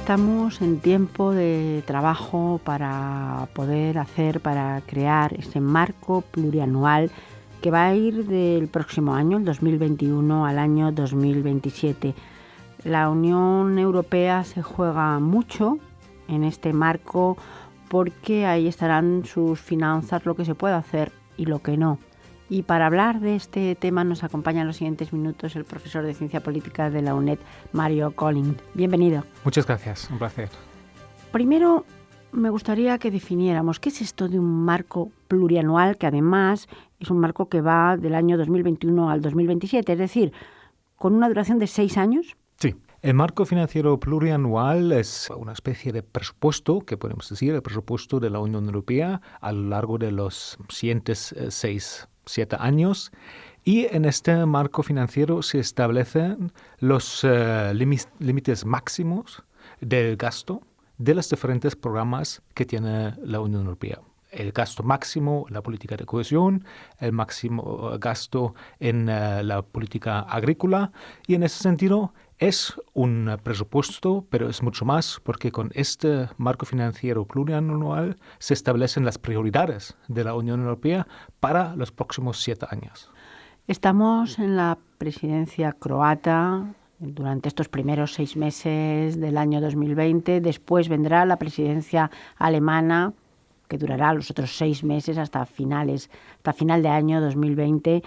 Estamos en tiempo de trabajo para crear ese marco plurianual que va a ir del próximo año, el 2021, al año 2027. La Unión Europea se juega mucho en este marco porque ahí estarán sus finanzas, lo que se puede hacer y lo que no. Y para hablar de este tema nos acompaña en los siguientes minutos el profesor de Ciencia Política de la UNED, Mario Collin. Bienvenido. Muchas gracias, un placer. Primero, me gustaría que definiéramos qué es esto de un marco plurianual, que además es un marco que va del año 2021 al 2027, es decir, con una duración de 6 años. Sí. El marco financiero plurianual es una especie de presupuesto, que podemos decir, el presupuesto de la Unión Europea a lo largo de los siguientes 7 años. Y en este marco financiero se establecen los límites máximos del gasto de los diferentes programas que tiene la Unión Europea. El gasto máximo en la política de cohesión, el máximo gasto en la política agrícola, y en ese sentido es un presupuesto, pero es mucho más, porque con este marco financiero plurianual se establecen las prioridades de la Unión Europea para los próximos 7 años. Estamos en la presidencia croata durante estos primeros 6 meses del año 2020. Después vendrá la presidencia alemana, que durará los otros 6 meses hasta final de año 2020.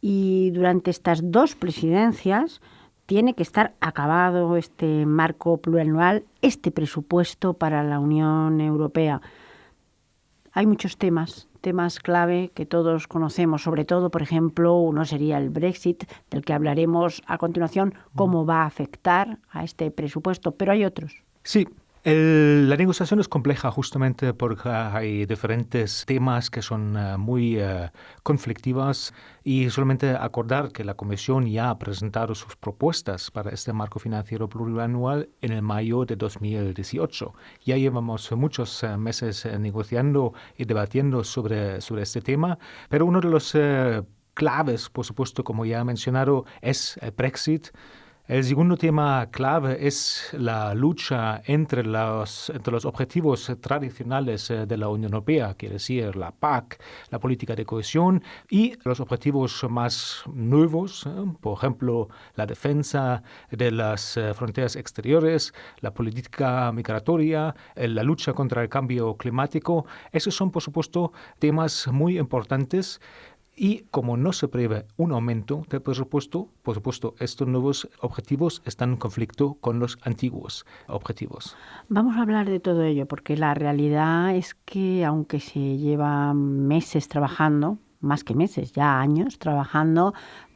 Y durante estas 2 presidencias tiene que estar acabado este marco plurianual, este presupuesto para la Unión Europea. Hay muchos temas clave que todos conocemos, sobre todo, por ejemplo, uno sería el Brexit, del que hablaremos a continuación, cómo va a afectar a este presupuesto, pero hay otros. Sí. La negociación es compleja justamente porque hay diferentes temas que son muy conflictivos, y solamente acordar que la Comisión ya ha presentado sus propuestas para este marco financiero plurianual en el mayo de 2018. Ya llevamos muchos meses negociando y debatiendo sobre este tema, pero uno de los claves, por supuesto, como ya he mencionado, es el Brexit. El segundo tema clave es la lucha entre los objetivos tradicionales de la Unión Europea, quiere decir la PAC, la política de cohesión, y los objetivos más nuevos, por ejemplo, la defensa de las fronteras exteriores, la política migratoria, la lucha contra el cambio climático. Esos son, por supuesto, temas muy importantes. Y como no se prevé un aumento del presupuesto, por supuesto, estos nuevos objetivos están en conflicto con los antiguos objetivos. Vamos a hablar de todo ello, porque la realidad es que aunque se lleva meses trabajando, más que meses, ya años trabajando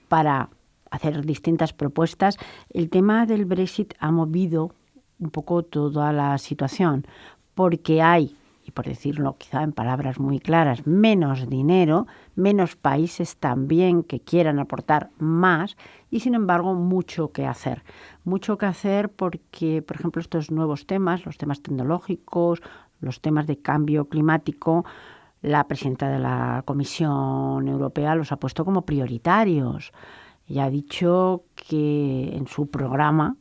para hacer distintas propuestas, el tema del Brexit ha movido un poco toda la situación, porque hay, y por decirlo quizá en palabras muy claras, menos dinero, menos países también que quieran aportar más, y sin embargo mucho que hacer. Mucho que hacer porque, por ejemplo, estos nuevos temas, los temas tecnológicos, los temas de cambio climático, la presidenta de la Comisión Europea los ha puesto como prioritarios. Ella ha dicho que en su programa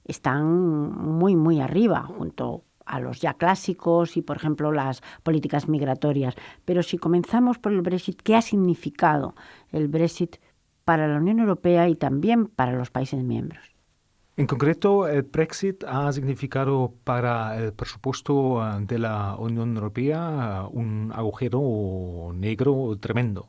están muy, muy arriba, junto a los ya clásicos y, por ejemplo, las políticas migratorias. Pero si comenzamos por el Brexit, ¿qué ha significado el Brexit para la Unión Europea y también para los países miembros? En concreto, el Brexit ha significado para el presupuesto de la Unión Europea un agujero negro tremendo.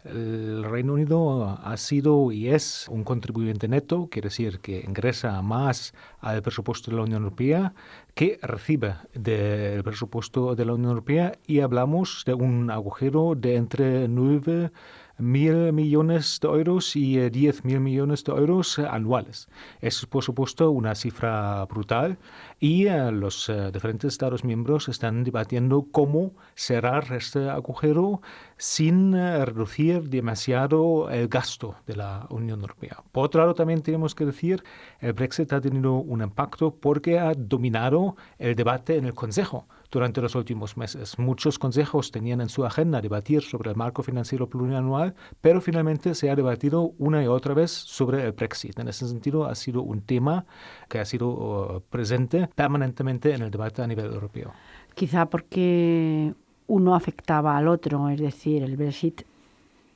El Reino Unido ha sido y es un contribuyente neto, quiere decir que ingresa más al presupuesto de la Unión Europea que recibe del presupuesto de la Unión Europea, y hablamos de un agujero de entre 9.000 millones de euros y 10.000 millones de euros anuales. Es, por supuesto, una cifra brutal, y los diferentes Estados miembros están debatiendo cómo cerrar este agujero sin reducir demasiado el gasto de la Unión Europea. Por otro lado, también tenemos que decir el Brexit ha tenido un impacto porque ha dominado el debate en el Consejo. durante los últimos meses. Muchos consejos tenían en su agenda debatir sobre el marco financiero plurianual, pero finalmente se ha debatido una y otra vez sobre el Brexit. En ese sentido, ha sido un tema que ha sido presente permanentemente en el debate a nivel europeo. Quizá porque uno afectaba al otro, es decir, el Brexit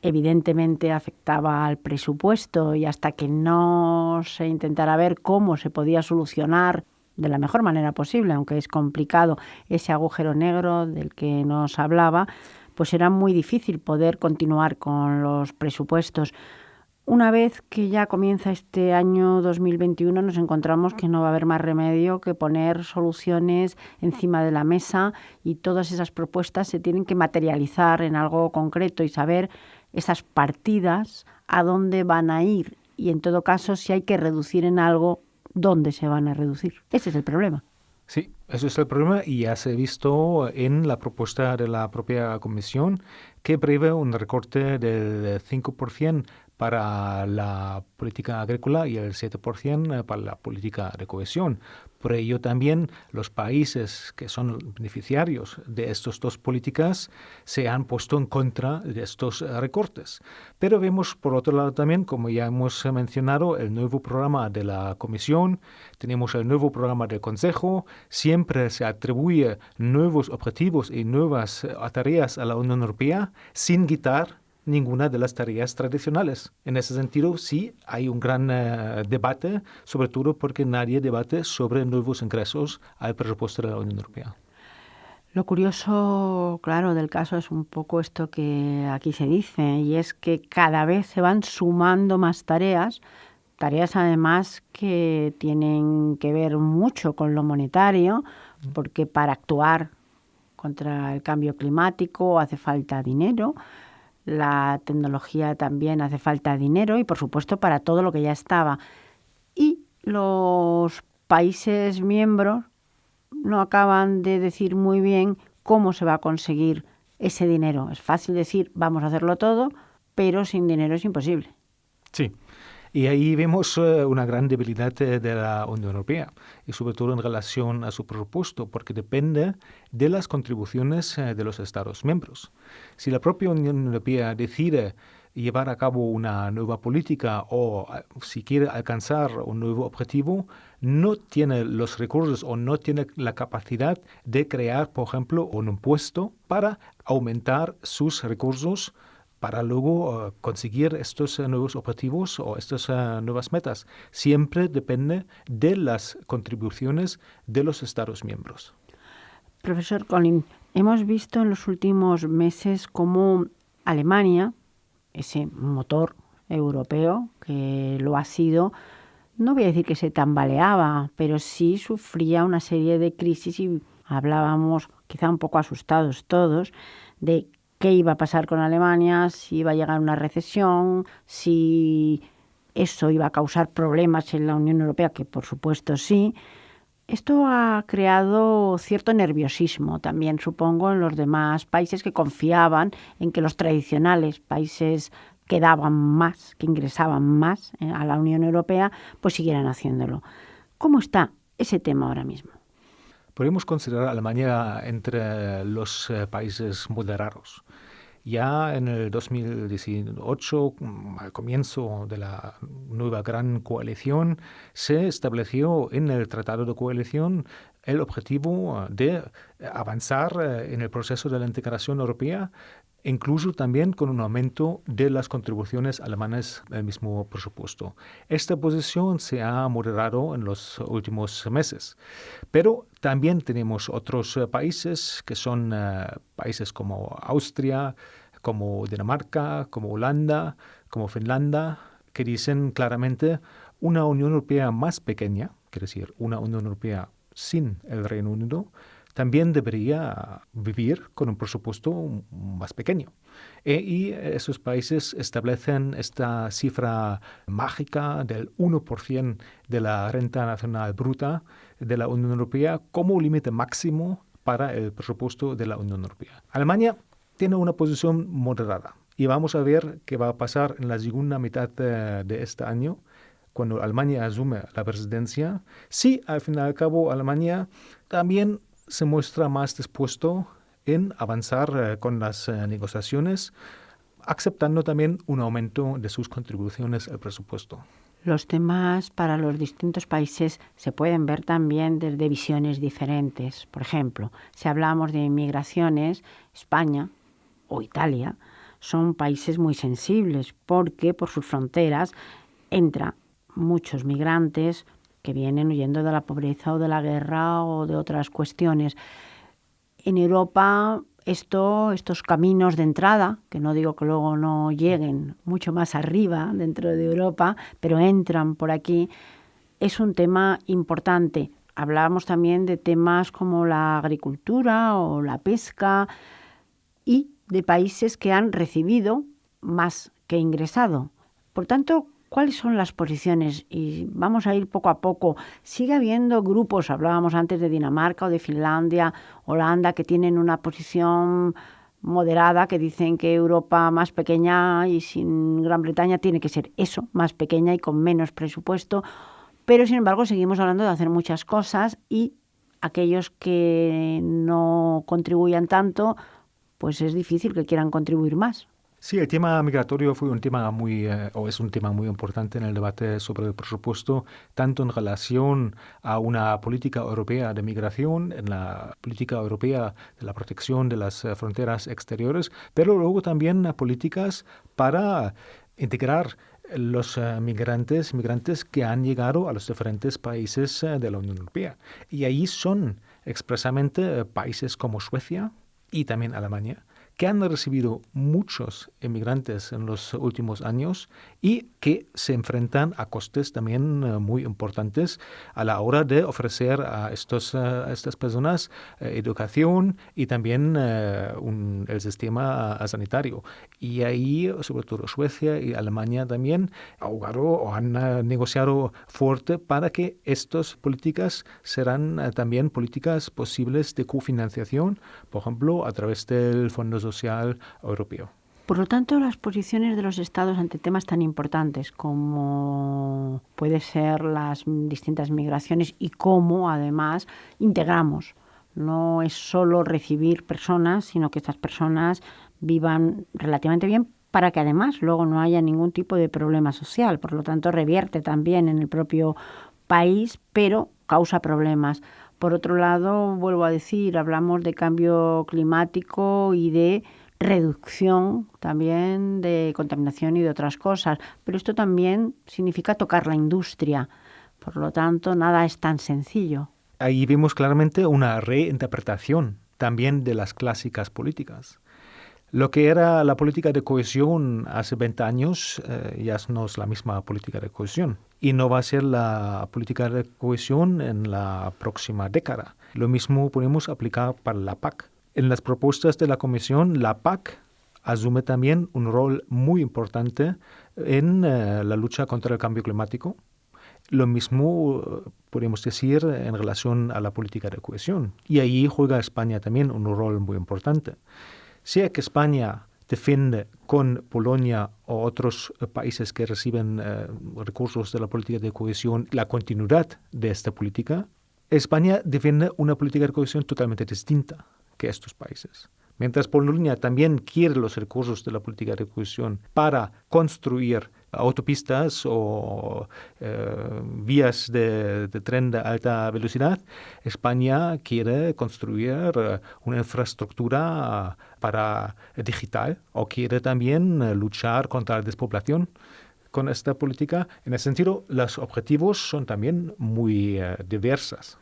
evidentemente afectaba al presupuesto y hasta que no se intentara ver cómo se podía solucionar de la mejor manera posible, aunque es complicado, ese agujero negro del que nos hablaba, pues era muy difícil poder continuar con los presupuestos. Una vez que ya comienza este año 2021, nos encontramos que no va a haber más remedio que poner soluciones encima de la mesa y todas esas propuestas se tienen que materializar en algo concreto y saber esas partidas a dónde van a ir y en todo caso si hay que reducir en algo, dónde se van a reducir. Ese es el problema. Sí, eso es el problema y ya se ha visto en la propuesta de la propia Comisión que prevé un recorte del 5% para la política agrícola y el 7% para la política de cohesión. Por ello también los países que son beneficiarios de estas dos políticas se han puesto en contra de estos recortes. Pero vemos por otro lado también, como ya hemos mencionado, el nuevo programa de la Comisión, tenemos el nuevo programa del Consejo, siempre se atribuye nuevos objetivos y nuevas tareas a la Unión Europea sin quitar ninguna de las tareas tradicionales. En ese sentido, sí hay un gran debate, sobre todo porque nadie debate sobre nuevos ingresos al presupuesto de la Unión Europea. Lo curioso, claro, del caso es un poco esto que aquí se dice, y es que cada vez se van sumando más tareas además que tienen que ver mucho con lo monetario, porque para actuar contra el cambio climático hace falta dinero, la tecnología también hace falta dinero y por supuesto para todo lo que ya estaba. Y los países miembros no acaban de decir muy bien cómo se va a conseguir ese dinero. Es fácil decir vamos a hacerlo todo, pero sin dinero es imposible. Sí. Y ahí vemos una gran debilidad de la Unión Europea y sobre todo en relación a su presupuesto, porque depende de las contribuciones de los Estados miembros. Si la propia Unión Europea decide llevar a cabo una nueva política o si quiere alcanzar un nuevo objetivo, no tiene los recursos o no tiene la capacidad de crear, por ejemplo, un impuesto para aumentar sus recursos para luego conseguir estos nuevos objetivos o estas nuevas metas. Siempre depende de las contribuciones de los Estados miembros. Profesor Colin, hemos visto en los últimos meses cómo Alemania, ese motor europeo que lo ha sido, no voy a decir que se tambaleaba, pero sí sufría una serie de crisis y hablábamos, quizá un poco asustados todos, de qué iba a pasar con Alemania, si iba a llegar una recesión, si eso iba a causar problemas en la Unión Europea, que por supuesto sí. Esto ha creado cierto nerviosismo también, supongo, en los demás países que confiaban en que los tradicionales países que daban más, que ingresaban más a la Unión Europea, pues siguieran haciéndolo. ¿Cómo está ese tema ahora mismo? Podemos considerar a Alemania entre los países moderados. Ya en el 2018, al comienzo de la nueva gran coalición, se estableció en el Tratado de Coalición el objetivo de avanzar en el proceso de la integración europea, incluso también con un aumento de las contribuciones alemanas al mismo presupuesto. Esta posición se ha moderado en los últimos meses, pero también tenemos otros países que son países como Austria, como Dinamarca, como Holanda, como Finlandia, que dicen claramente una Unión Europea más pequeña, quiere decir una Unión Europea sin el Reino Unido, también debería vivir con un presupuesto más pequeño. Y esos países establecen esta cifra mágica del 1% de la renta nacional bruta de la Unión Europea como límite máximo para el presupuesto de la Unión Europea. Alemania tiene una posición moderada y vamos a ver qué va a pasar en la segunda mitad de este año, cuando Alemania asume la presidencia. Sí, al fin y al cabo, Alemania también se muestra más dispuesto en avanzar con las negociaciones, aceptando también un aumento de sus contribuciones al presupuesto. Los temas para los distintos países se pueden ver también desde visiones diferentes. Por ejemplo, si hablamos de migraciones, España o Italia son países muy sensibles porque por sus fronteras entran muchos migrantes que vienen huyendo de la pobreza o de la guerra o de otras cuestiones. En Europa estos caminos de entrada, que no digo que luego no lleguen mucho más arriba dentro de Europa, pero entran por aquí, es un tema importante. Hablábamos también de temas como la agricultura o la pesca y de países que han recibido más que ingresado. Por tanto, ¿cuáles son las posiciones? Y vamos a ir poco a poco. Sigue habiendo grupos, hablábamos antes de Dinamarca o de Finlandia, Holanda, que tienen una posición moderada, que dicen que Europa más pequeña y sin Gran Bretaña tiene que ser eso, más pequeña y con menos presupuesto. Pero, sin embargo, seguimos hablando de hacer muchas cosas y aquellos que no contribuyan tanto, pues es difícil que quieran contribuir más. Sí, el tema migratorio fue un tema es un tema muy importante en el debate sobre el presupuesto, tanto en relación a una política europea de migración, en la política europea de la protección de las fronteras exteriores, pero luego también a políticas para integrar los migrantes que han llegado a los diferentes países de la Unión Europea. Y ahí son expresamente países como Suecia y también Alemania, que han recibido muchos inmigrantes en los últimos años y que se enfrentan a costes también muy importantes a la hora de ofrecer a estas personas educación y también el sistema sanitario. Y ahí, sobre todo Suecia y Alemania también, han negociado fuerte para que estas políticas serán también políticas posibles de cofinanciación, por ejemplo, a través del Fondo Social Europeo. Por lo tanto, las posiciones de los Estados ante temas tan importantes como puede ser las distintas migraciones y cómo, además, integramos. No es solo recibir personas, sino que estas personas vivan relativamente bien para que además luego no haya ningún tipo de problema social. Por lo tanto, revierte también en el propio país, pero causa problemas. Por otro lado, vuelvo a decir, hablamos de cambio climático y de reducción también de contaminación y de otras cosas, pero esto también significa tocar la industria. Por lo tanto, nada es tan sencillo. Ahí vemos claramente una reinterpretación también de las clásicas políticas. Lo que era la política de cohesión hace 20 años ya no es la misma política de cohesión y no va a ser la política de cohesión en la próxima década. Lo mismo podemos aplicar para la PAC. En las propuestas de la Comisión, la PAC asume también un rol muy importante en la lucha contra el cambio climático. Lo mismo podemos decir en relación a la política de cohesión. Y ahí juega España también un rol muy importante. Sea que España defiende con Polonia o otros países que reciben recursos de la política de cohesión la continuidad de esta política, España defiende una política de cohesión totalmente distinta que estos países. Mientras Polonia también quiere los recursos de la política de cohesión para construir autopistas o vías de tren de alta velocidad, España quiere construir una infraestructura digital o quiere también luchar contra la despoblación. Con esta política, en ese sentido, los objetivos son también muy diversos.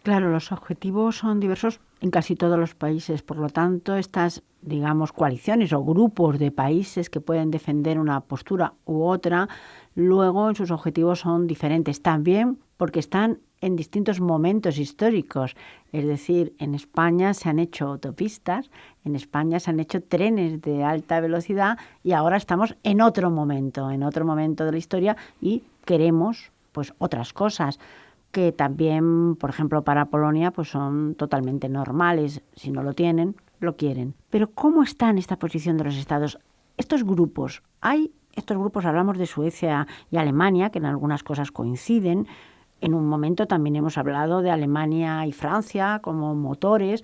Claro, los objetivos son diversos en casi todos los países. Por lo tanto, estas, digamos, coaliciones o grupos de países que pueden defender una postura u otra, luego en sus objetivos son diferentes. También porque están en distintos momentos históricos. Es decir, en España se han hecho autopistas, en España se han hecho trenes de alta velocidad y ahora estamos en otro momento de la historia y queremos pues otras cosas que también, por ejemplo, para Polonia, pues son totalmente normales. Si no lo tienen, lo quieren. Pero ¿cómo está en esta posición de los Estados? Estos grupos, hablamos de Suecia y Alemania, que en algunas cosas coinciden, En un momento también hemos hablado de Alemania y Francia como motores.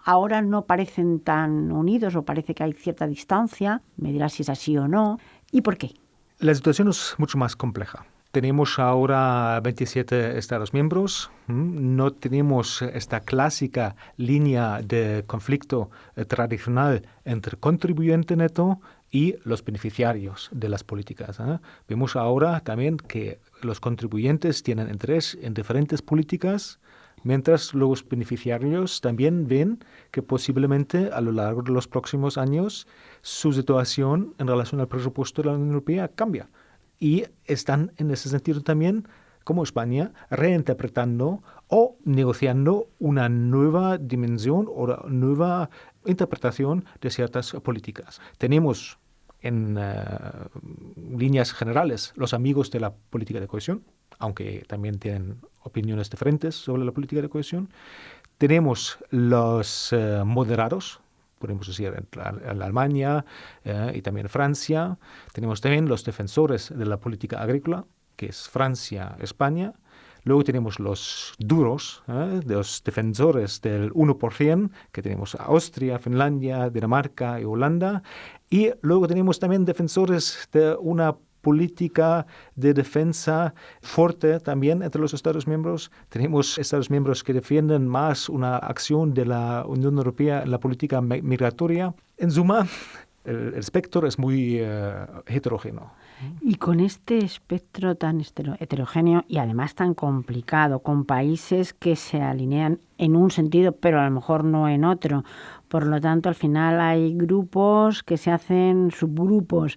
Ahora no parecen tan unidos o parece que hay cierta distancia. Me dirás si es así o no. ¿Y por qué? La situación es mucho más compleja. Tenemos ahora 27 Estados miembros. No tenemos esta clásica línea de conflicto tradicional entre contribuyente neto y los beneficiarios de las políticas. Vemos ahora también que los contribuyentes tienen interés en diferentes políticas, mientras los beneficiarios también ven que posiblemente a lo largo de los próximos años su situación en relación al presupuesto de la Unión Europea cambia. Y están en ese sentido también, como España, reinterpretando o negociando una nueva dimensión o una nueva interpretación de ciertas políticas. Tenemos en líneas generales los amigos de la política de cohesión, aunque también tienen opiniones diferentes sobre la política de cohesión. Tenemos los moderados, podemos decir, en Alemania y también Francia. Tenemos también los defensores de la política agrícola, que es Francia, España. Luego tenemos los duros, los defensores del 1%, que tenemos Austria, Finlandia, Dinamarca y Holanda. Y luego tenemos también defensores de una política de defensa fuerte también entre los Estados miembros. Tenemos Estados miembros que defienden más una acción de la Unión Europea en la política migratoria. En suma, el espectro es muy heterogéneo. Y con este espectro tan heterogéneo y además tan complicado, con países que se alinean en un sentido, pero a lo mejor no en otro. Por lo tanto, al final hay grupos que se hacen subgrupos.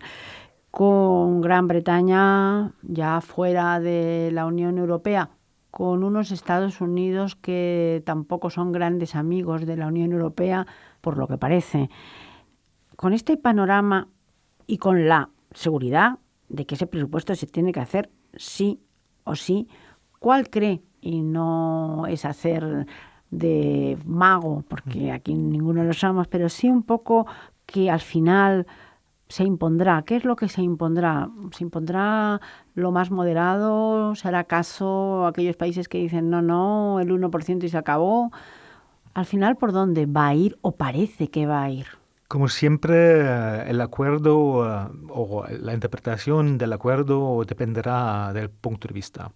Con Gran Bretaña ya fuera de la Unión Europea, con unos Estados Unidos que tampoco son grandes amigos de la Unión Europea, por lo que parece. Con este panorama y con la seguridad de que ese presupuesto se tiene que hacer sí o sí, ¿cuál cree? Y no es hacer de mago, porque aquí ninguno lo somos, pero sí un poco que al final se impondrá. ¿Qué es lo que se impondrá? ¿Se impondrá lo más moderado? ¿Se hará caso a aquellos países que dicen no, el 1% y se acabó? Al final, ¿por dónde va a ir o parece que va a ir? Como siempre, el acuerdo o la interpretación del acuerdo dependerá del punto de vista.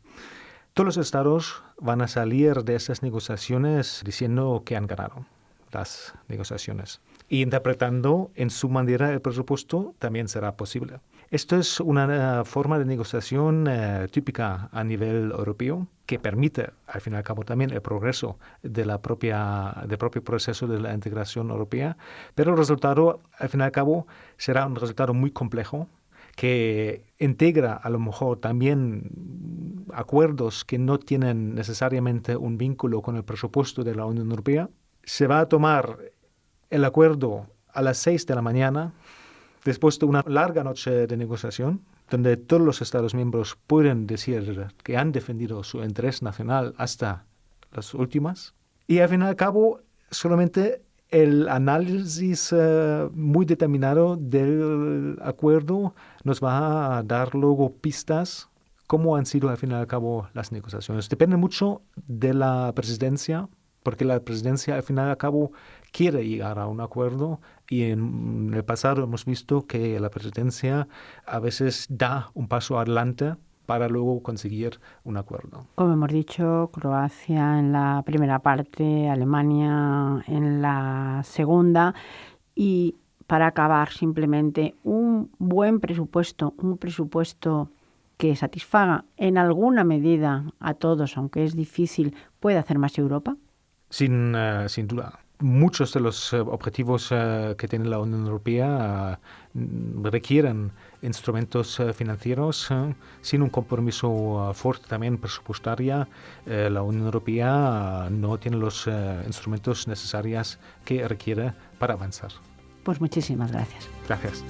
Todos los estados van a salir de esas negociaciones diciendo que han ganado las negociaciones. Y interpretando en su manera el presupuesto también será posible. Esto es una forma de negociación típica a nivel europeo que permite, al fin y al cabo, también el progreso del propio proceso de la integración europea, pero el resultado, al fin y al cabo, será un resultado muy complejo que integra a lo mejor también acuerdos que no tienen necesariamente un vínculo con el presupuesto de la Unión Europea. Se va a tomar el acuerdo a las 6 de la mañana, después de una larga noche de negociación, donde todos los Estados miembros pueden decir que han defendido su interés nacional hasta las últimas. Y al fin y al cabo, solamente el análisis muy determinado del acuerdo nos va a dar luego pistas cómo han sido al fin y al cabo las negociaciones. Depende mucho de la presidencia, porque la presidencia al final y al cabo quiere llegar a un acuerdo y en el pasado hemos visto que la presidencia a veces da un paso adelante para luego conseguir un acuerdo. Como hemos dicho, Croacia en la primera parte, Alemania en la segunda y para acabar simplemente un buen presupuesto, un presupuesto que satisfaga en alguna medida a todos, aunque es difícil, ¿puede hacer más Europa? Sin duda. Muchos de los objetivos que tiene la Unión Europea requieren instrumentos financieros. Sin un compromiso fuerte también presupuestario, la Unión Europea no tiene los instrumentos necesarios que requiere para avanzar. Pues muchísimas gracias. Gracias.